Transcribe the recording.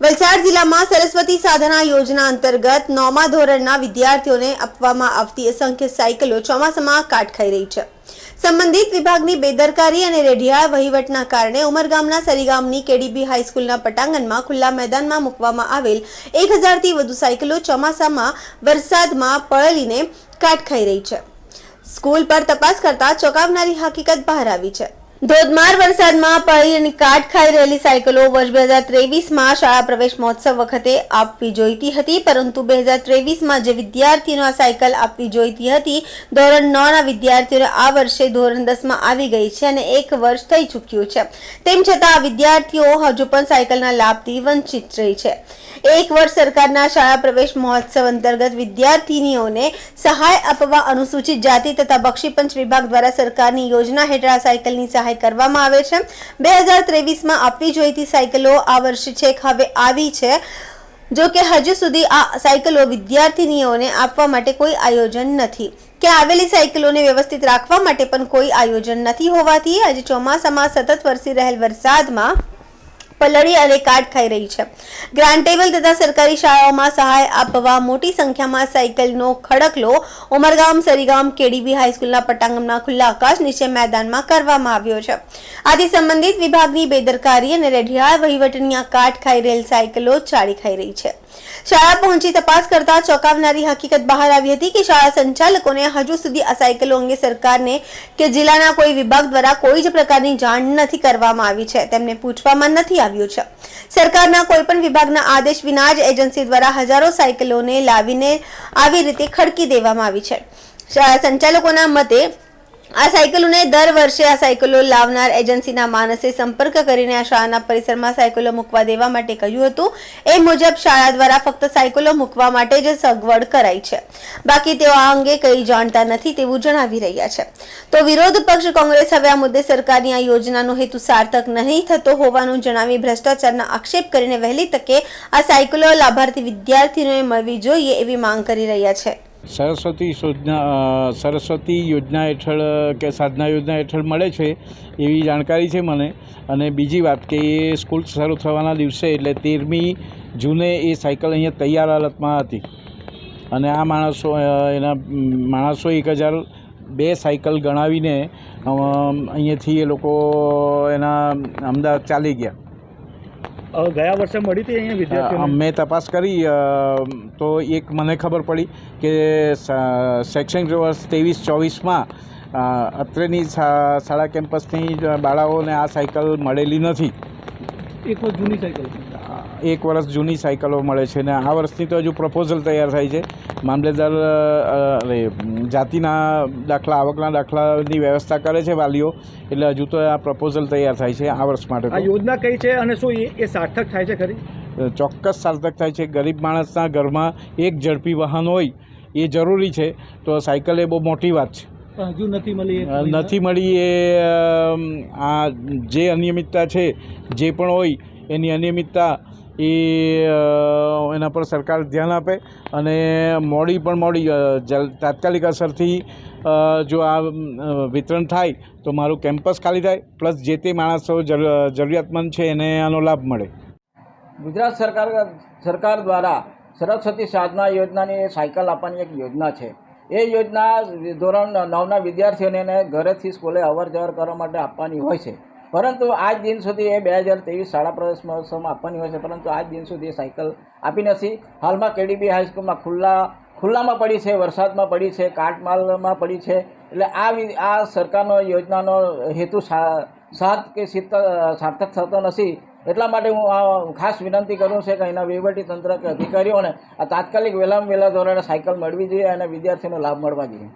વલસાડ જિલ્લામાં સરસ્વતી સાધના યોજના અંતર્ગત 9મા ધોરણના વિદ્યાર્થીઓને આપવામાં આવતી અસંખ્ય સાયકલો ચોમાસામાં કાટ ખાઈ રહી છે। સંબંધિત વિભાગની બેદરકારી અને રેઢિયાળ વહીવટના કારણે ઉમરગામના સરીગામની કેડીબી હાઈસ્કૂલના પટાંગણમાં ખુલ્લા મેદાનમાં મૂકવામાં આવેલ 1000થી વધુ સાયકલો ચોમાસામાં વરસાદમાં પલળીને કાટ ખાઈ રહી છે। સ્કૂલ પર તપાસ કરતા ચોંકાવનારી હકીકત બહાર આવી છે। ધોધમાર વરસાદમાં પડી અને કાટ ખાઈ રહેલી સાયકલો વર્ષ 2023માં શાળા પ્રવેશ મહોત્સવ વખતે આપવી જોઈતી હતી, પરંતુ 2023માં જે વિદ્યાર્થીઓને આ સાયકલ આપવી જોઈતી હતી, ધોરણ 9ના વિદ્યાર્થીઓને આ વર્ષે ધોરણ 10માં આવી ગઈ છે અને 1 વર્ષ થઈ ચૂક્યું છે। તેમ છતાં આ વિદ્યાર્થીઓ હજુ પણ સાયકલના લાભથી વંચિત રહી છે। 1 વર્ષ સરકારના શાળા પ્રવેશ મહોત્સવ અંતર્ગત વિદ્યાર્થીનીઓને સહાય આપવા અનુસૂચિત જાતિ તથા બક્ષીપંચ વિભાગ દ્વારા સરકારની યોજના હેઠળ આ સાયકલની સહાય કરવામાં આવે છે। 2023માં આપવી જોઈતી સાયકલો આ વર્ષે છેક હવે આવી છે, જો કે હજુ સુધી આ સાયકલો વિદ્યાર્થીનીઓને આપવા માટે કોઈ આયોજન નથી કે આવેલી સાયકલોને વ્યવસ્થિત રાખવા માટે પણ કોઈ આયોજન નથી હોવાથી આજે ચોમાસામાં સતત વરસી રહેલ વરસાદમાં પલળી અને કાટ ખાઈ રહી છે। ગ્રાન્ટેબલ તથા સરકારી શાળાઓમાં સહાય આપવા મોટી સંખ્યામાં સાયકલનો ખડકલો ઉમરગામ સરીગામ કેડીબી હાઈસ્કૂલના પટાંગણના ખુલ્લા આકાશ નીચે મેદાનમાં કરવામાં આવ્યો છે। આથી સંબંધિત વિભાગની બેદરકારી અને રેઢિયાળ વહીવટની આ કાટ ખાઈ રહેલ સાયકલો ચાળી ખાઈ રહી છે। શાળા પહોંચી તપાસ કરતા ચોંકાવનારી હકીકત બહાર આવી હતી કે શાળા સંચાલકોને હજુ સુધી આ સાયકલો અંગે સરકારને કે જિલ્લાના કોઈ વિભાગ દ્વારા કોઈ જ પ્રકારની જાણ નથી કરવામાં આવી છે, તેમને પૂછવામાં નથી આવ્યું છે। સરકારના કોઈ પણ વિભાગના આદેશ વિના જ એજન્સી દ્વારા હજારો સાયકલોને લાવીને આવી રીતે ખડકી દેવામાં આવી છે। શાળા સંચાલકોના મતે આ સાયકલોને દર વર્ષે આ સાયકલો લાવનાર એજન્સીના માણસે સંપર્ક કરીને આ શાળાના પરિસરમાં સાયકલો મૂકવા દેવા માટે કહ્યું હતું। એ મુજબ શાળા દ્વારા ફક્ત સાયકલો મૂકવા માટે જ સગવડ કરાઈ છે, બાકી તેઓ આ અંગે કંઈ જાણતા નથી તેવું જણાવી રહ્યા છે। તો વિરોધ પક્ષ કોંગ્રેસ હવે આ મુદ્દે સરકારની આ યોજનાનો હેતુ સાર્થક નહીં થતો હોવાનું જણાવી ભ્રષ્ટાચારના આક્ષેપ કરીને વહેલી તકે આ સાયકલો લાભાર્થી વિદ્યાર્થીઓને મળવી જોઈએ એવી માંગ કરી રહ્યા છે। સરસ્વતી યોજના હેઠળ કે સાધના યોજના હેઠળ મળે છે એવી જાણકારી છે મને। અને બીજી વાત કે એ સ્કૂલ શરૂ થવાના દિવસે એટલે 13મી જૂને એ સાયકલ અહીંયા તૈયાર હાલતમાં હતી અને આ એના માણસો 1002 સાયકલ ગણાવીને અહીંયાથી એ લોકો એના અમદાવાદ ચાલી ગયા। ગયા વર્ષે મળી હતી અહીંયા વિદ્યાર્થીઓને? મેં તપાસ કરી તો એક મને ખબર પડી કે શૈક્ષણિક વર્ષ 23-24માં અત્રેની શાળા કેમ્પસની બાળાઓને આ સાયકલ મળેલી નથી। 1 વર્ષ જૂની સાયકલ 1 વર્ષ જૂની સાયકલો મળે છે ને આ વર્ષની તો હજુ પ્રપોઝલ તૈયાર થાય છે। મામલેદાર જાતિના દાખલા આવકના દાખલાની વ્યવસ્થા કરે છે વાલીઓ, એટલે હજુ તો આ પ્રપોઝલ તૈયાર થાય છે આ વર્ષ માટે। આ યોજના કઈ છે અને શું એ સાર્થક થાય છે ખરી? ચોક્કસ સાર્થક થાય છે। ગરીબ માણસના ઘરમાં એક ઝડપી વાહન હોય એ જરૂરી છે, તો સાયકલ એ બહુ મોટી વાત છે। હજુ નથી મળી એ આ જે અનિયમિતતા છે જે પણ હોય એની અનિયમિતતા એના પર સરકાર ધ્યાન આપે અને મોડી તાત્કાલિક અસરથી જો આ વિતરણ થાય તો મારું કેમ્પસ ખાલી થાય, પ્લસ જે તે માણસો જરૂરિયાતમંદ છે એને આનો લાભ મળે। ગુજરાત સરકાર દ્વારા સરસ્વતી સાધના યોજનાની સાયકલ આપવાની એક યોજના છે। એ યોજના ધોરણ 9ના વિદ્યાર્થીઓને ઘરેથી સ્કૂલે અવર જવર કરવા માટે આપવાની હોય છે, પરંતુ આજ દિન સુધી એ 2023 શાળા પ્રવેશ મહોત્સવમાં આપવાની હોય છે, પરંતુ આજ દિન સુધી એ સાયકલ આપી નથી। હાલમાં કેડીબી હાઈસ્કૂલમાં ખુલ્લામાં પડી છે, વરસાદમાં પડી છે, કાટમાલમાં પડી છે। એટલે આ સરકારનો યોજનાનો હેતુ સાર્થક થતો નથી। એટલા માટે હું આ ખાસ વિનંતી કરું છું કે અહીંના વહીવટી તંત્ર કે અધિકારીઓને આ તાત્કાલિક વહેલામાં વહેલા ધોરણે સાયકલ મળવી જોઈએ અને વિદ્યાર્થીઓને લાભ મળવા જોઈએ।